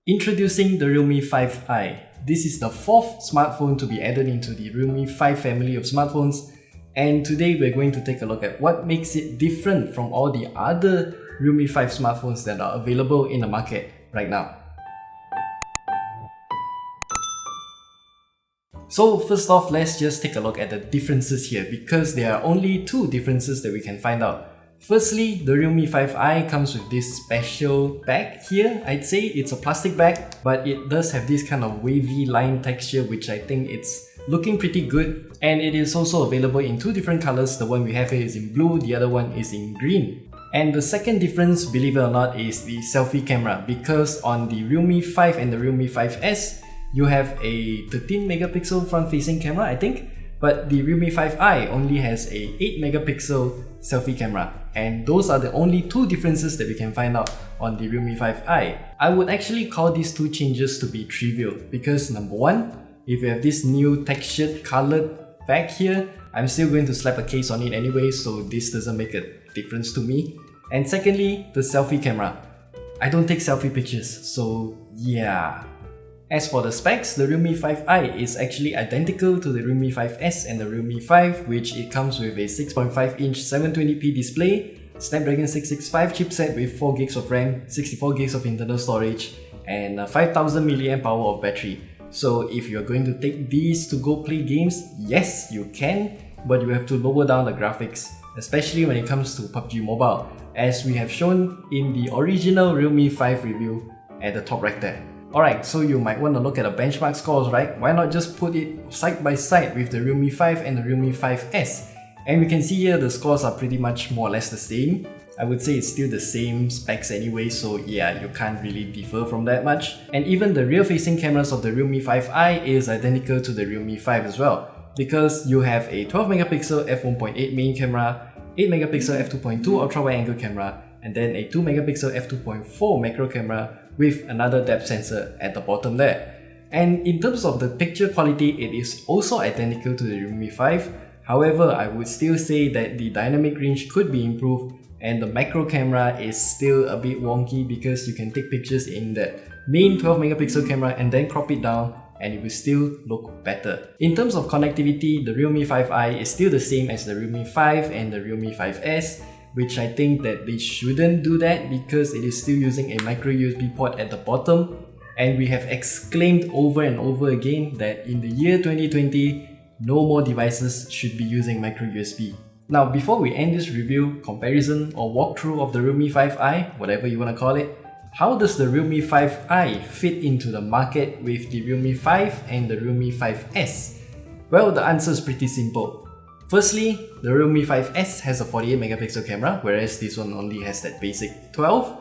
Introducing the Realme 5i. This is the fourth smartphone to be added into the Realme 5 family of smartphones, and today we're going to take a look at what makes it different from all the other Realme 5 smartphones that are available in the market right now. So first off, let's just take a look at the differences here, because there are only two differences that we can find out. Firstly, the Realme 5i comes with this special bag here. I'd say it's a plastic bag, but it does have this kind of wavy line texture, which I think it's looking pretty good. And it is also available in two different colors. The one we have here is in blue, the other one is in green. And the second difference, believe it or not, is the selfie camera, because on the Realme 5 and the Realme 5S, you have a 13 megapixel front-facing camera, I think, but the Realme 5i only has a 8 megapixel selfie camera. And those are the only two differences that we can find out on the Realme 5i. I would actually call these two changes to be trivial, because number one, if you have this new textured colored bag here, I'm still going to slap a case on it anyway, so this doesn't make a difference to me. And secondly, the selfie camera. I don't take selfie pictures, so yeah. As for the specs, the Realme 5i is actually identical to the Realme 5S and the Realme 5, which it comes with a 6.5-inch 720p display, Snapdragon 665 chipset with 4GB of RAM, 64GB of internal storage, and a 5000 mAh of battery. So if you're going to take these to go play games, yes, you can, but you have to lower down the graphics, especially when it comes to PUBG Mobile, as we have shown in the original Realme 5 review at the top right there. Alright, so you might want to look at the benchmark scores, right? Why not just put it side by side with the Realme 5 and the Realme 5S? And we can see here the scores are pretty much more or less the same. I would say it's still the same specs anyway, so yeah, you can't really differ from that much. And even the rear-facing cameras of the Realme 5i is identical to the Realme 5 as well, because you have a 12 megapixel f1.8 main camera, 8 megapixel f2.2 ultra-wide angle camera, and then a 2 megapixel f2.4 macro camera with another depth sensor at the bottom there. And in terms of the picture quality, it is also identical to the Realme 5. However, I would still say that the dynamic range could be improved, and the macro camera is still a bit wonky, because you can take pictures in that main 12 megapixel camera and then crop it down and it will still look better. In terms of connectivity, the Realme 5i is still the same as the Realme 5 and the Realme 5S, which I think that they shouldn't do that, because it is still using a micro USB port at the bottom, and we have exclaimed over and over again that in the year 2020, no more devices should be using micro USB. Now, before we end this review, comparison or walkthrough of the Realme 5i, whatever you want to call it, how does the Realme 5i fit into the market with the Realme 5 and the Realme 5S? Well, the answer is pretty simple. Firstly, the Realme 5S has a 48 megapixel camera, whereas this one only has that basic 12.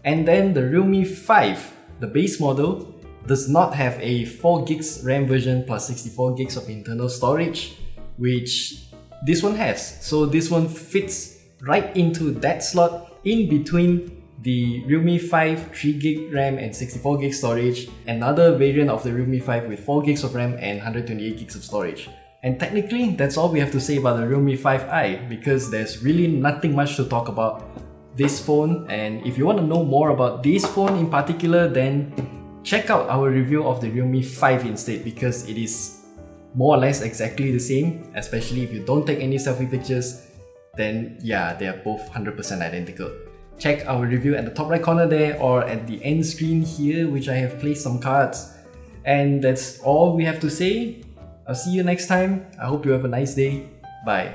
And then the Realme 5, the base model, does not have a 4GB RAM version plus 64GB of internal storage, which this one has. So this one fits right into that slot in between the Realme 5 3GB RAM and 64GB storage, another variant of the Realme 5 with 4GB of RAM and 128GB of storage. And technically, that's all we have to say about the Realme 5i, because there's really nothing much to talk about this phone. And if you want to know more about this phone in particular, then check out our review of the Realme 5 instead, because it is more or less exactly the same, especially if you don't take any selfie pictures, then yeah, they are both 100% identical. Check our review at the top right corner there, or at the end screen here, which I have placed some cards. And that's all we have to say. I'll see you next time. I hope you have a nice day. Bye.